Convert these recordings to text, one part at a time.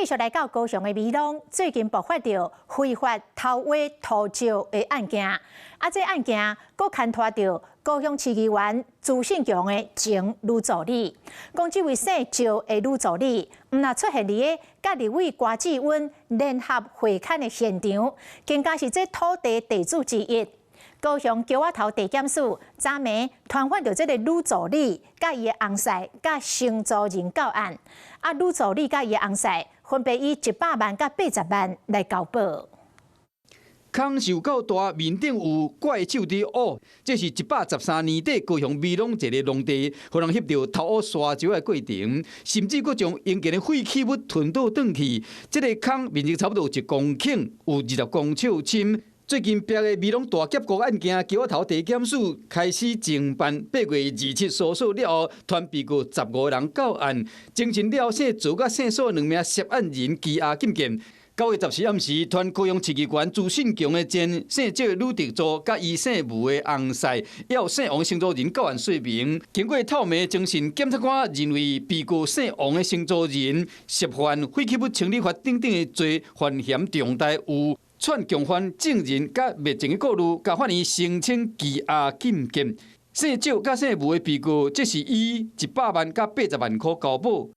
继续来到高雄的美浓，最近爆发着非法偷挖土石的案件，这案件佫牵拖着高雄市议员朱信强的前女助理，讲这位姓赵的女助理，若出现伫个甲立委瓜志温联合会勘的现场，更加是这土地地主之一。高雄桥仔头地检署昨暝传唤到这个女助理甲伊的翁婿甲承租人到案，女助理甲伊的翁婿分别以100万甲80万来交保。空受够大，面顶有怪手伫挖，这是113年底高雄美浓一个农地，互人翕到偷挖沙石的过程，甚至佫将用件的废弃物囤倒转去。这个空面积差不多有1公顷，有20公尺深。最近壁的美浓大劫国案件，桥仔头地检署开始侦办，8月27搜索了后，传被告15人到案，侦讯了姓朱甲姓苏2名涉案人羁押禁见。9月14暗时，传高雄市议员朱信强的前姓赵的女特助，甲伊姓吴的翁婿，也有姓王的承租人到案说明。经过透明侦讯，检察官认为被告姓王的承租人涉犯废弃物清理法等等的罪，犯嫌重大，有串共犯证人甲灭证的顾虑，甲法院申请羁押禁见。姓赵甲姓吴的被告，这是以100万甲80万块交保。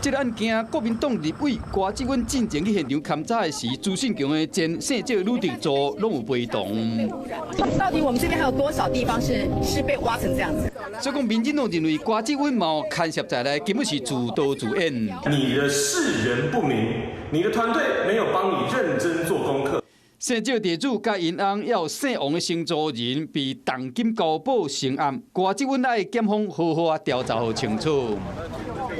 这个案件，国民党立委瓜志温进前去现场勘查的时，朱信强的前姓赵女特助拢有陪同。到底我们这边还有多少地方是被挖成这样子？所以讲，民进党认为瓜志温嘛牵涉在内，根本是自导自演。你的识人不明，你的团队没有帮你认真做功课。姓赵地主甲因翁也有姓王的承租人被重金交保成案，瓜志温爱检方好好调查好清楚。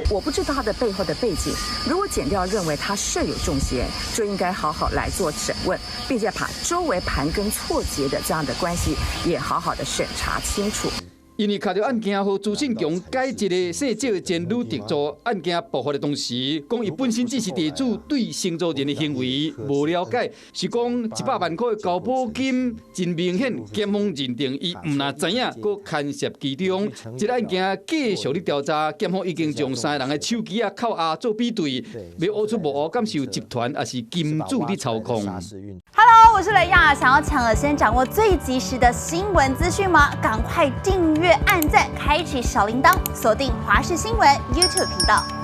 我不知道他的背后的背景，如果检调认为他涉有重嫌，就应该好好来做审问，并且把周围盘根错节的这样的关系也好好的审查清楚。因为卡着案件，和朱信强改一个姓赵的前女特助案件爆发的同时，讲伊本身只是地主对承租人的行为无了解，是讲100万块的交保金真明显，检方认定伊唔那知影，佮牵涉其中。这个案件继续咧调查，检方已经将3人的手机啊、扣押做比对，要挖出幕后敢是有集团，还是金主咧操控。Hello， 我是雷亚，想要抢先掌握最及时的新闻资讯吗？赶快订阅、按赞、开启小铃铛，锁定华视新闻 YouTube 频道。